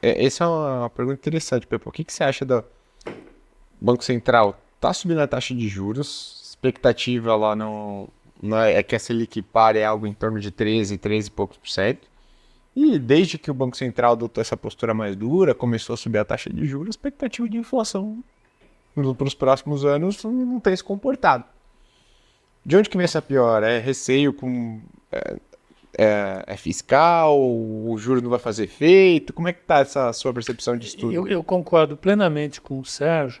essa é uma pergunta interessante, Pepe. O que você acha do Banco Central? Tá subindo a taxa de juros, expectativa lá é que a Selic pare é algo em torno de 13 e poucos por cento. E desde que o Banco Central adotou essa postura mais dura, começou a subir a taxa de juros, a expectativa de inflação para os próximos anos não tem se comportado. De onde que vem essa piora? É receio com fiscal? O juro não vai fazer efeito? Como é que está essa sua percepção de estudo? Eu concordo plenamente com o Sérgio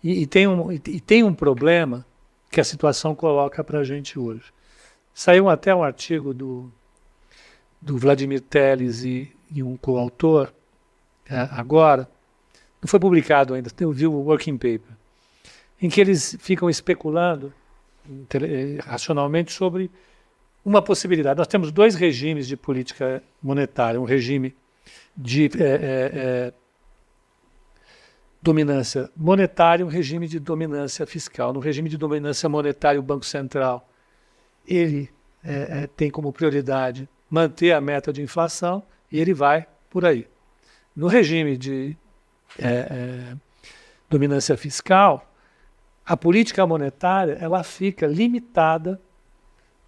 e tem um problema que a situação coloca para a gente hoje. Saiu até um artigo do Vladimir Teles e um coautor, agora, não foi publicado ainda, eu vi o working paper, em que eles ficam especulando racionalmente sobre uma possibilidade. Nós temos dois regimes de política monetária, um regime de dominância monetária e um regime de dominância fiscal. No regime de dominância monetária, o Banco Central ele tem como prioridade manter a meta de inflação e ele vai por aí. No regime de dominância fiscal, a política monetária ela fica limitada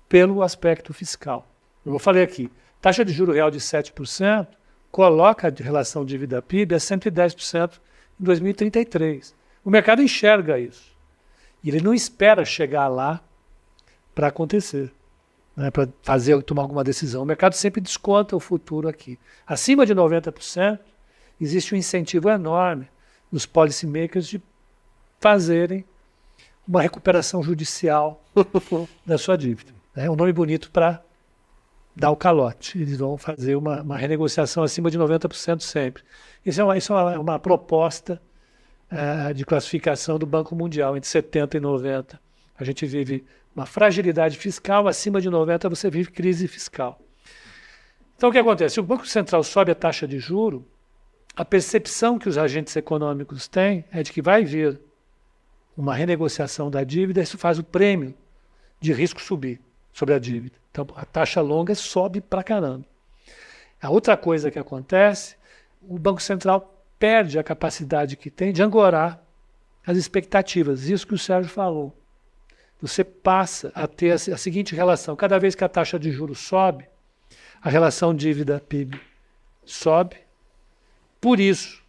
pelo aspecto fiscal. Eu falei aqui, taxa de juro real de 7%, coloca a relação dívida-PIB a 110% em 2033. O mercado enxerga isso. E ele não espera chegar lá para acontecer, né, para tomar alguma decisão. O mercado sempre desconta o futuro aqui. Acima de 90%, existe um incentivo enorme nos policymakers de fazerem uma recuperação judicial da sua dívida. É um nome bonito para dar o calote. Eles vão fazer uma renegociação acima de 90% sempre. Isso é uma proposta de classificação do Banco Mundial, entre 70% e 90%. A gente vive uma fragilidade fiscal, acima de 90% você vive crise fiscal. Então o que acontece? Se o Banco Central sobe a taxa de juro, a percepção que os agentes econômicos têm é de que vai vir uma renegociação da dívida, isso faz o prêmio de risco subir sobre a dívida. Então a taxa longa sobe pra caramba. A outra coisa que acontece, o Banco Central perde a capacidade que tem de ancorar as expectativas, isso que o Sérgio falou. Você passa a ter a seguinte relação, cada vez que a taxa de juros sobe, a relação dívida-PIB sobe, por isso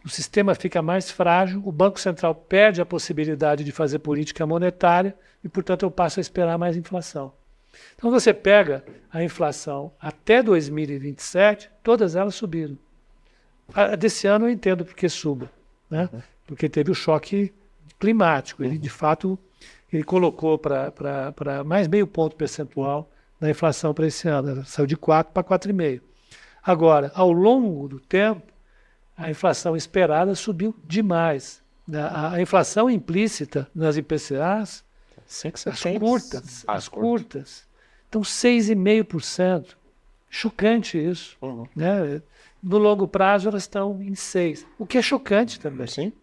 o sistema fica mais frágil, o Banco Central perde a possibilidade de fazer política monetária e, portanto, eu passo a esperar mais inflação. Então, você pega a inflação até 2027, todas elas subiram. A desse ano eu entendo porque suba, né? Porque teve o choque climático. Ele, de fato, ele colocou para mais meio ponto percentual na inflação para esse ano. Ela saiu de 4 para 4,5. Agora, ao longo do tempo, a inflação esperada subiu demais. A inflação implícita nas IPCAs, as curtas, estão 6,5%. Chocante isso. Né? No longo prazo, elas estão em 6%. O que é chocante também. Sim.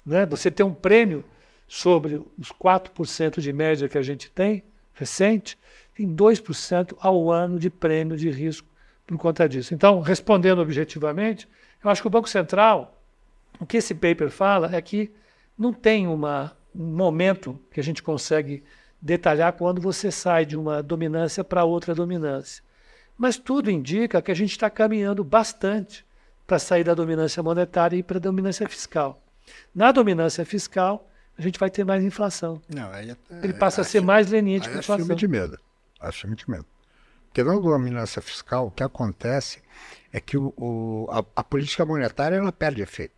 Né? Você tem um prêmio sobre os 4% de média que a gente tem, recente, tem 2% ao ano de prêmio de risco por conta disso. Então, respondendo objetivamente, eu acho que o Banco Central, o que esse paper fala é que não tem um momento que a gente consegue detalhar quando você sai de uma dominância para outra dominância. Mas tudo indica que a gente está caminhando bastante para sair da dominância monetária e ir para a dominância fiscal. Na dominância fiscal, a gente vai ter mais inflação. Não, ele passa a ser mais leniente com a inflação. Filme de medo. Acho filme de medo. Porque na dominância fiscal, o que acontece é que a política monetária ela perde efeito.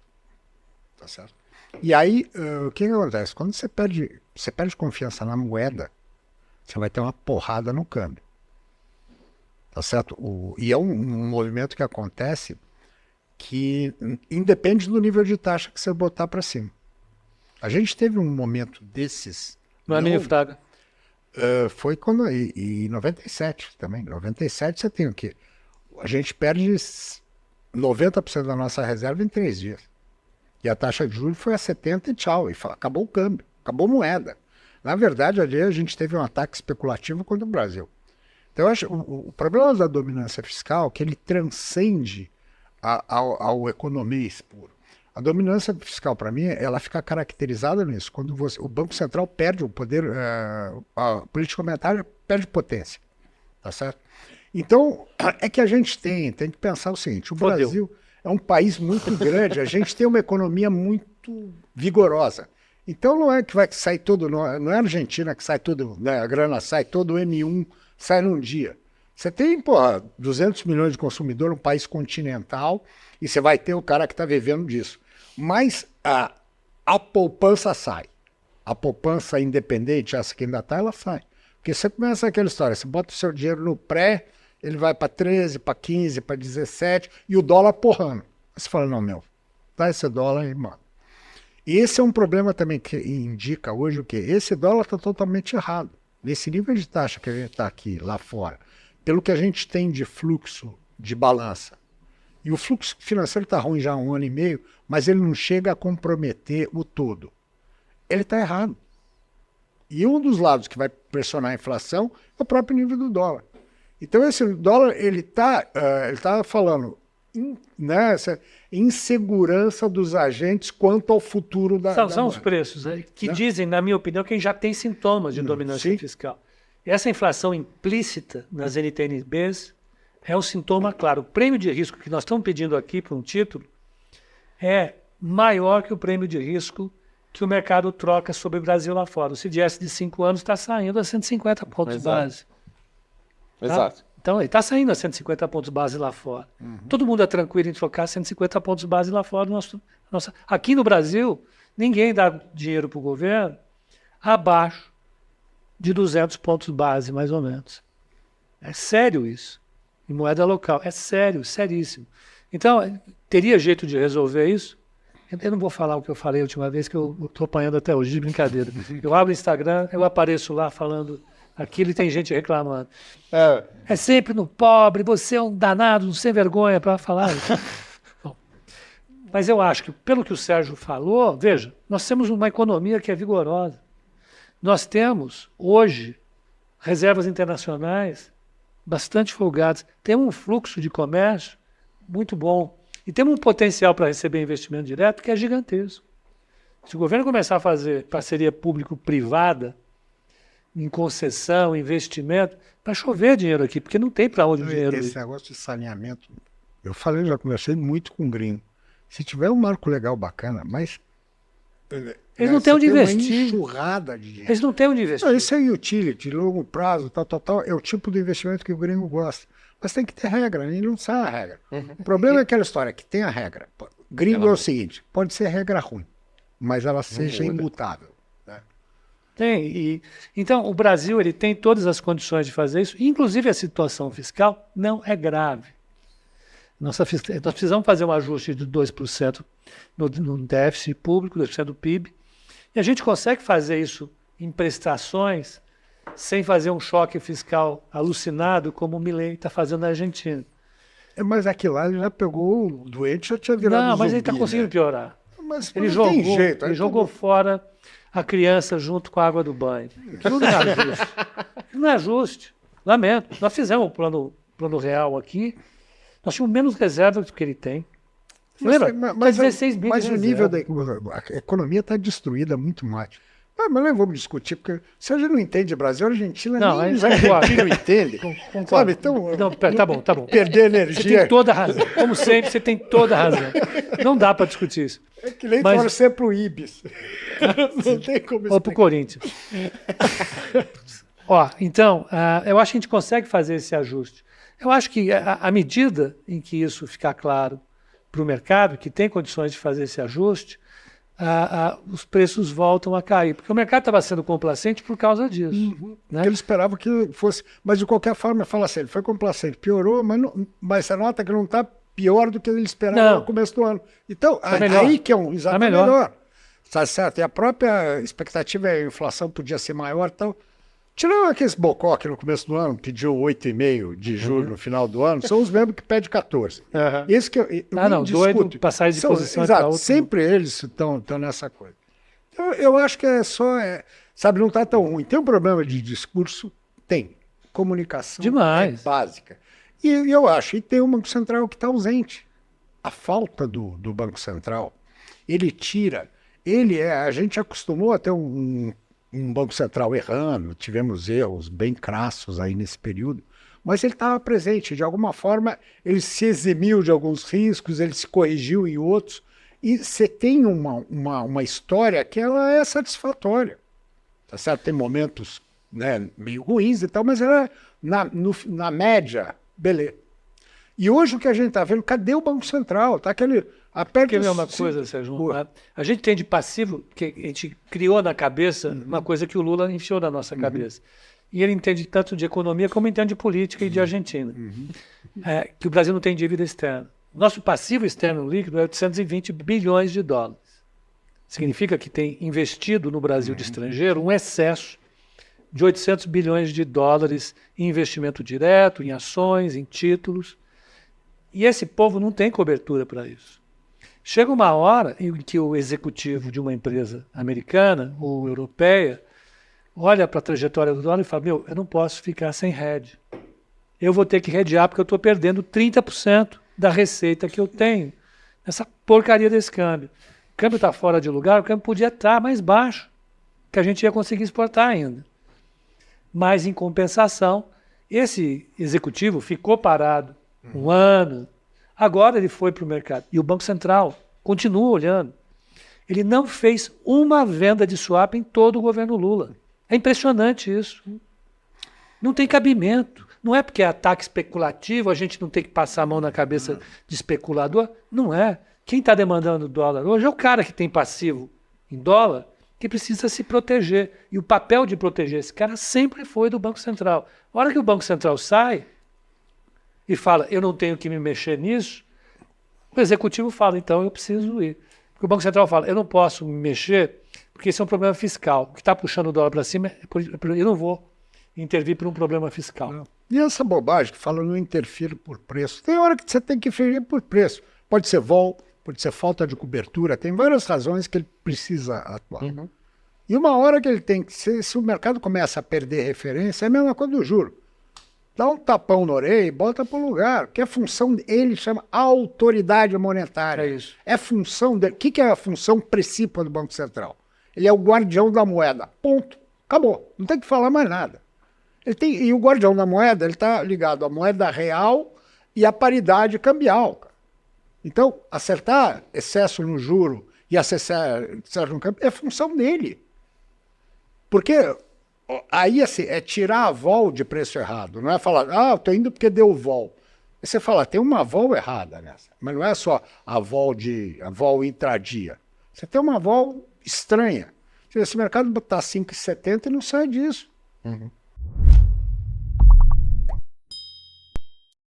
Tá certo? E aí, o que acontece? Quando você perde confiança na moeda, você vai ter uma porrada no câmbio. Tá certo? E é um movimento que acontece que independe do nível de taxa que você botar para cima. A gente teve um momento desses... Não é meio fraga. Foi quando... E 97 também. 97 você tem o quê? A gente perde 90% da nossa reserva em 3 dias. E a taxa de juros foi a 70 e tchau. E acabou o câmbio, acabou a moeda. Na verdade, ali a gente teve um ataque especulativo contra o Brasil. Então, eu acho o problema da dominância fiscal é que ele transcende ao economês puro. A dominância fiscal, para mim, ela fica caracterizada nisso. Quando o Banco Central perde o poder, a política monetária perde potência. Tá certo? Então, é que a gente tem que pensar o seguinte: o Brasil é um país muito grande, a gente tem uma economia muito vigorosa. Então não é que vai sair tudo, não é a Argentina que sai tudo, né, a grana sai, todo o M1 sai num dia. Você tem, 200 milhões de consumidores, um país continental, e você vai ter o cara que está vivendo disso. Mas a poupança sai. A poupança independente, essa que ainda está, ela sai. Porque você começa aquela história, você bota o seu dinheiro no pré, ele vai para 13, para 15, para 17, e o dólar porrando. Aí você fala, não, meu, dá esse dólar aí, mano. E esse é um problema também que indica hoje o quê? Esse dólar está totalmente errado. Nesse nível de taxa que a gente está aqui, lá fora, pelo que a gente tem de fluxo de balança. E o fluxo financeiro está ruim já há 1 ano e meio, mas ele não chega a comprometer o todo. Ele está errado. E um dos lados que vai pressionar a inflação é o próprio nível do dólar. Então esse dólar, ele tá falando essa insegurança dos agentes quanto ao futuro da São os preços, né, que dizem, na minha opinião, quem já tem sintomas de dominância fiscal. E essa inflação implícita nas NTNBs é um sintoma claro. O prêmio de risco que nós estamos pedindo aqui para um título é maior que o prêmio de risco que o mercado troca sobre o Brasil lá fora. O CDS de 5 anos está saindo a 150 pontos base. Exato. Tá? Então, ele está saindo a 150 pontos base lá fora. Todo mundo é tranquilo em trocar 150 pontos base lá fora. Aqui no Brasil, ninguém dá dinheiro para o governo abaixo de 200 pontos base, mais ou menos. É sério isso. Em moeda local. É sério, seríssimo. Então, teria jeito de resolver isso? Eu não vou falar o que eu falei a última vez, que eu estou apanhando até hoje, de brincadeira. Eu abro o Instagram, eu apareço lá falando aquilo e tem gente reclamando. É sempre no pobre, você é um danado, um sem vergonha para falar isso. Bom, mas eu acho que, pelo que o Sérgio falou, veja, nós temos uma economia que é vigorosa. Nós temos, hoje, reservas internacionais bastante folgadas. Temos um fluxo de comércio muito bom. E temos um potencial para receber investimento direto que é gigantesco. Se o governo começar a fazer parceria público-privada, em concessão, investimento, vai chover dinheiro aqui, porque não tem para onde o dinheiro ir. Esse negócio de saneamento, eu falei, já conversei muito com o gringo. Se tiver um marco legal bacana, mas... Eles não têm onde investir. Uma enxurrada de dinheiro. Eles não têm onde investir. Não, isso é utility, longo prazo, tal, é o tipo de investimento que o gringo gosta. Mas tem que ter regra, e não sai a regra. O problema é aquela história que tem a regra. Gringo é o seguinte, pode ser regra ruim, mas ela seja imutável. Né? Tem. Então, o Brasil ele tem todas as condições de fazer isso, inclusive a situação fiscal não é grave. Nós precisamos fazer um ajuste de 2% no déficit público, 2% do PIB, e a gente consegue fazer isso em prestações sem fazer um choque fiscal alucinado como o Milei está fazendo na Argentina. Mas aquilo lá ele já pegou o doente, já tinha virado Não, mas zumbi, ele está conseguindo piorar. Mas Ele não tem jeito. Ele jogou fora a criança junto com a água do banho. Aquilo não é justo. Não é justo. Lamento. Nós fizemos um plano real aqui. Nós tínhamos menos reserva do que ele tem. Lembra? Mas 16 bilhões. Mas o nível da a economia está destruída muito mais. Mas não vamos discutir, porque se a gente não entende Brasil, a Argentina não, nem os argentinos entendem. Sabe? Então, não, tá bom. Perder energia. Você tem toda a razão. Como sempre, você tem toda a razão. Não dá para discutir isso. É que nem torcer para o Ibis. Não tem como explicar. Ou para o Corinthians. Então, eu acho que a gente consegue fazer esse ajuste. Eu acho que à medida em que isso ficar claro para o mercado, que tem condições de fazer esse ajuste, os preços voltam a cair. Porque o mercado estava sendo complacente por causa disso. Né? Ele esperava que fosse... Mas, de qualquer forma, fala assim, ele foi complacente. Piorou, mas você nota que não está pior do que ele esperava no começo do ano. Então, aí que é um exato melhor. Tá certo? E a própria expectativa é a inflação podia ser maior e tal. Tirando aqueles bocó que no começo do ano pediu 8,5% de juros no final do ano, são os mesmos que pedem 14%. Esse que eu doido passar de posição para outra. Sempre eles estão nessa coisa. Então, eu acho que sabe, não está tão ruim. Tem um problema de discurso? Tem. Comunicação demais. É básica. E eu acho, e tem um Banco Central que está ausente. a falta do Banco Central, ele tira, a gente acostumou a ter um Banco Central errando, tivemos erros bem crassos aí nesse período, mas ele estava presente, de alguma forma ele se eximiu de alguns riscos, ele se corrigiu em outros, e você tem uma história que ela é satisfatória, tá certo? Tem momentos, né, meio ruins e tal, mas ela, na média, beleza. E hoje o que a gente está vendo, cadê o Banco Central? Tá aquele... Quer ver uma coisa, Sérgio? A gente tem de passivo, que a gente criou na cabeça uma coisa que o Lula enfiou na nossa cabeça. E ele entende tanto de economia como entende de política e de Argentina. Que o Brasil não tem dívida externa. Nosso passivo externo líquido é 820 bilhões de dólares. Significa que tem investido no Brasil de estrangeiro um excesso de 800 bilhões de dólares em investimento direto, em ações, em títulos. E esse povo não tem cobertura para isso. Chega uma hora em que o executivo de uma empresa americana ou europeia olha para a trajetória do dólar e fala, meu, eu não posso ficar sem hedge. Eu vou ter que hedgear porque eu estou perdendo 30% da receita que eu tenho nessa porcaria desse câmbio. O câmbio está fora de lugar, o câmbio podia estar mais baixo, que a gente ia conseguir exportar ainda. Mas, em compensação, esse executivo ficou parado um ano. Agora ele foi para o mercado. E o Banco Central continua olhando. Ele não fez uma venda de swap em todo o governo Lula. É impressionante isso. Não tem cabimento. Não é porque é ataque especulativo, a gente não tem que passar a mão na cabeça de especulador. Não é. Quem está demandando dólar hoje é o cara que tem passivo em dólar, que precisa se proteger. E o papel de proteger esse cara sempre foi do Banco Central. A hora que o Banco Central sai e fala, eu não tenho que me mexer nisso, o executivo fala, então eu preciso ir. Porque o Banco Central fala, eu não posso me mexer porque isso é um problema fiscal. O que está puxando o dólar para cima, eu não vou intervir por um problema fiscal. Não. E essa bobagem que fala não interfiro por preço. Tem hora que você tem que interferir por preço. Pode ser vol, pode ser falta de cobertura, tem várias razões que ele precisa atuar. E uma hora que ele tem que ser, se o mercado começa a perder referência, é a mesma coisa do juro. Dá um tapão na orelha e bota para o lugar, que é função, ele chama autoridade monetária. É isso. É função dele. O que é a função principal do Banco Central? Ele é o guardião da moeda. Ponto. Acabou. Não tem que falar mais nada. E o guardião da moeda, ele está ligado à moeda real e à paridade cambial. Então, acertar excesso no juro e acertar excesso no câmbio é função dele. Porque aí assim, é tirar a vol de preço errado. Não é falar, eu estou indo porque deu vol. Aí você fala, tem uma vol errada nessa. Mas não é só a vol intradia. Você tem uma vol estranha. Se esse mercado botar 5,70 e não sai disso.